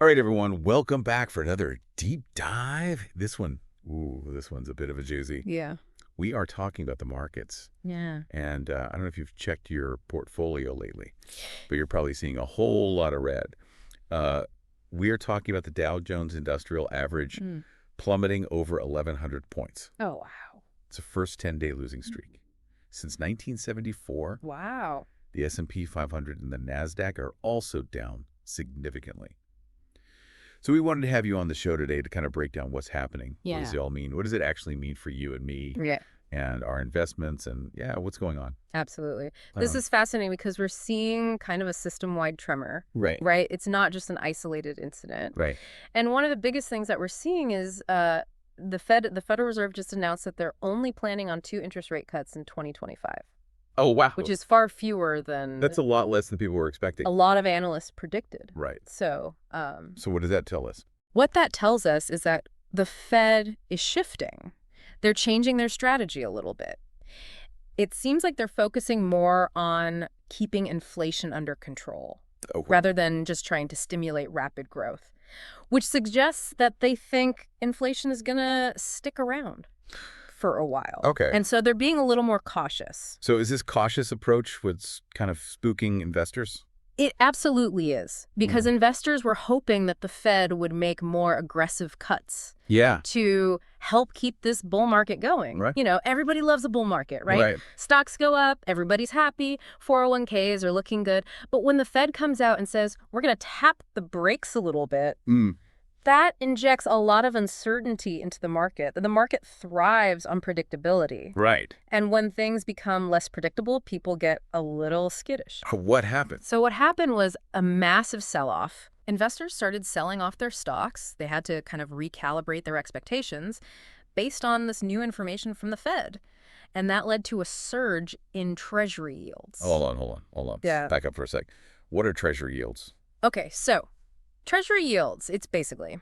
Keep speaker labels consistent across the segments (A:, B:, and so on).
A: All right, everyone, welcome back for another deep dive. This one's a bit of a doozy.
B: Yeah.
A: We are talking about the markets.
B: Yeah.
A: And I don't know if you've checked your portfolio lately, but you're probably seeing a whole lot of red. Uh, we are talking about the Dow Jones Industrial Average plummeting over 1,100 points.
B: Oh, wow.
A: It's a first 10-day losing streak. Since 1974,
B: Wow.
A: the S&P 500 and the NASDAQ are also down significantly. So we wanted to have you on the show today to kind of break down what's happening.
B: Yeah.
A: What does it all mean? What does it actually mean for you and me
B: Yeah,
A: and our investments and, what's going on?
B: absolutely. This is fascinating because we're seeing kind of a system-wide tremor,
A: Right.
B: right? It's not just an isolated incident.
A: Right.
B: And one of the biggest things that we're seeing is the Federal Reserve just announced that they're only planning on 2 interest rate cuts in 2025.
A: Oh, wow.
B: Which is far fewer than
A: That's a lot less than people were expecting.
B: a lot of analysts predicted.
A: Right.
B: So,
A: So what does that tell us?
B: what that tells us is that the Fed is shifting. They're changing their strategy a little bit. It seems like they're focusing more on keeping inflation under control
A: Okay.
B: rather than just trying to stimulate rapid growth, which suggests that they think inflation is going to stick around for a while.
A: Okay.
B: And so they're being a little more cautious.
A: So is this cautious approach what's kind of spooking investors?
B: It absolutely is, because investors were hoping that the Fed would make more aggressive cuts
A: Yeah.
B: to help keep this bull market going.
A: Right.
B: You know, everybody loves a bull market, right? Stocks go up, everybody's happy, 401ks are looking good. But when the Fed comes out and says, we're going to tap the brakes a little bit, that injects a lot of uncertainty into the market. The market thrives on predictability.
A: Right.
B: And when things become less predictable, people get a little skittish.
A: What happened?
B: So what happened was a massive sell-off. Investors started selling off their stocks. They had to kind of recalibrate their expectations based on this new information from the Fed. And that led to a surge in Treasury yields.
A: Hold on.
B: Yeah.
A: Back up for a sec. What are Treasury yields?
B: Okay, so Treasury yields, it's basically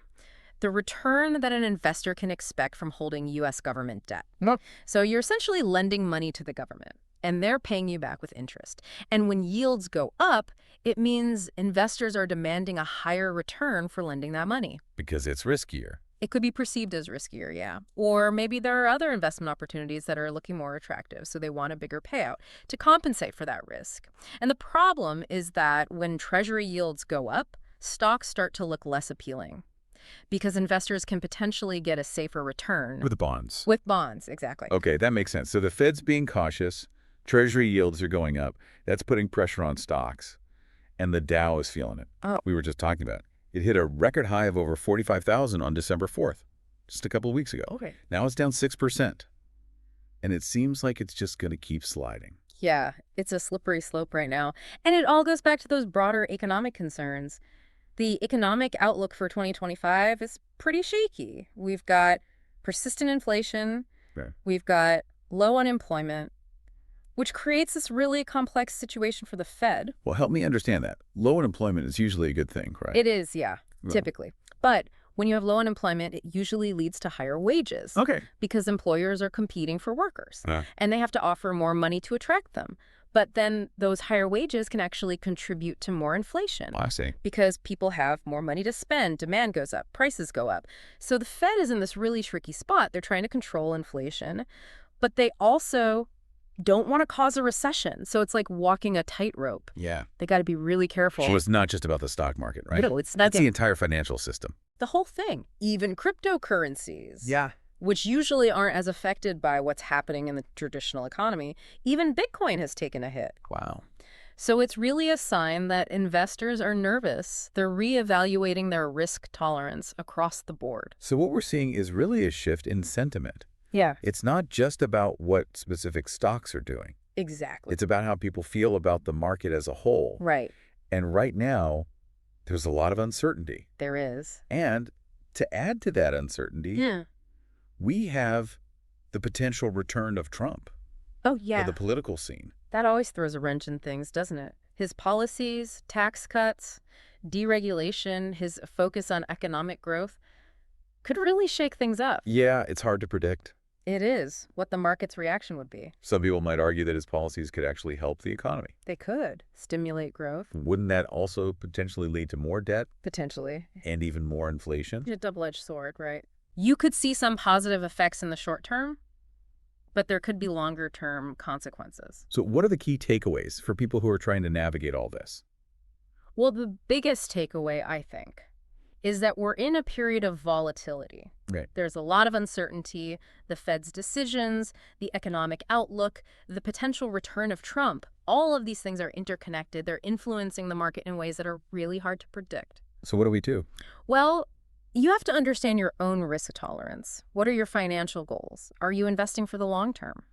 B: the return that an investor can expect from holding U.S. government debt.
A: No.
B: So you're essentially lending money to the government, and they're paying you back with interest. And when yields go up, it means investors are demanding a higher return for lending that money.
A: Because it's riskier.
B: It could be perceived as riskier, yeah. Or maybe there are other investment opportunities that are looking more attractive, so they want a bigger payout to compensate for that risk. And the problem is that when Treasury yields go up, stocks start to look less appealing because investors can potentially get a safer return.
A: With bonds.
B: With bonds, exactly.
A: Okay, that makes sense. So the Fed's being cautious, Treasury yields are going up. That's putting pressure on stocks, and the Dow is feeling it.
B: Oh.
A: We were just talking about it. It hit a record high of over 45,000 on December 4th, just a couple of weeks ago.
B: Okay.
A: Now it's down 6%, and it seems like it's just going to keep sliding.
B: Yeah, it's a slippery slope right now. And it all goes back to those broader economic concerns. The economic outlook for 2025 is pretty shaky. We've got persistent inflation.
A: Okay.
B: We've got low unemployment, which creates this really complex situation for the Fed.
A: Well, help me understand that. Low unemployment is usually a good thing, right?
B: It is, yeah,
A: Well.
B: typically. But when you have low unemployment, it usually leads to higher wages.
A: Okay.
B: Because employers are competing for workers,
A: Uh.
B: and they have to offer more money to attract them. But then those higher wages can actually contribute to more inflation.
A: I see.
B: Because people have more money to spend, demand goes up, prices go up. So the Fed is in this really tricky spot. They're trying to control inflation, but they also don't want to cause a recession. So it's like walking a tightrope.
A: Yeah.
B: They got to be really careful.
A: So it's not just about the stock market, right?
B: No, it's not.
A: It's the entire financial system.
B: The whole thing, even cryptocurrencies.
A: Yeah.
B: Which usually aren't as affected by what's happening in the traditional economy. Even Bitcoin has taken a hit.
A: Wow.
B: So it's really a sign that investors are nervous. They're reevaluating their risk tolerance across the board.
A: So what we're seeing is really a shift in sentiment.
B: Yeah,
A: It's not just about what specific stocks are doing.
B: exactly.
A: It's about how people feel about the market as a whole.
B: Right.
A: And right now, there's a lot of uncertainty.
B: There is.
A: And to add to that uncertainty,
B: Yeah.
A: we have the potential return of Trump
B: Oh,
A: to
B: yeah.
A: the political scene.
B: That always throws a wrench in things, doesn't it? His policies, tax cuts, deregulation, his focus on economic growth could really shake things up.
A: Yeah, it's hard to predict.
B: It is what the market's reaction would be.
A: Some people might argue that his policies could actually help the economy.
B: They could stimulate growth,
A: Wouldn't that also potentially lead to more debt
B: potentially.
A: and even more inflation?
B: A double-edged sword, right? You could see some positive effects in the short term, but there could be longer-term consequences.
A: So what are the key takeaways for people who are trying to navigate all this?
B: Well, the biggest takeaway, I think, is that we're in a period of volatility.
A: Right.
B: There's a lot of uncertainty, the Fed's decisions, the economic outlook, the potential return of Trump. All of these things are interconnected. They're influencing the market in ways that are really hard to predict.
A: So what do we do?
B: Well, you have to understand your own risk tolerance. What are your financial goals? Are you investing for the long term?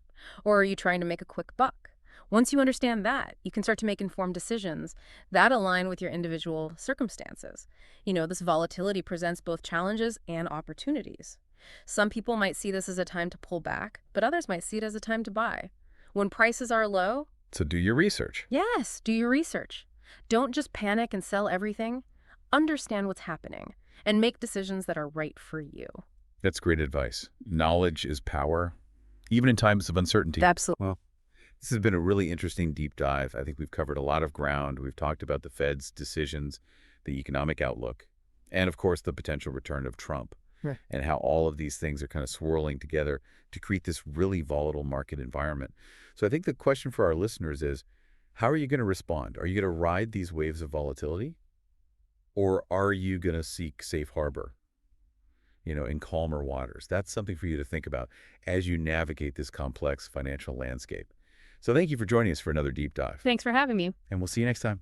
B: Or are you trying to make a quick buck? Once you understand that, you can start to make informed decisions that align with your individual circumstances. This volatility presents both challenges and opportunities. Some people might see this as a time to pull back, but others might see it as a time to buy. When prices are low,
A: So do your research.
B: yes, do your research. Don't just panic and sell everything. Understand what's happening and make decisions that are right for you.
A: That's great advice. Knowledge is power, even in times of uncertainty.
B: Absolutely.
A: Well, this has been a really interesting deep dive. I think we've covered a lot of ground. We've talked about the Fed's decisions, the economic outlook, and of course the potential return of Trump,
B: Right.
A: and how all of these things are kind of swirling together to create this really volatile market environment. So I think the question for our listeners is, how are you going to respond? Are you going to ride these waves of volatility? Or are you going to seek safe harbor, in calmer waters? That's something for you to think about as you navigate this complex financial landscape. So thank you for joining us for another deep dive,
B: Thanks for having me.
A: and we'll see you next time.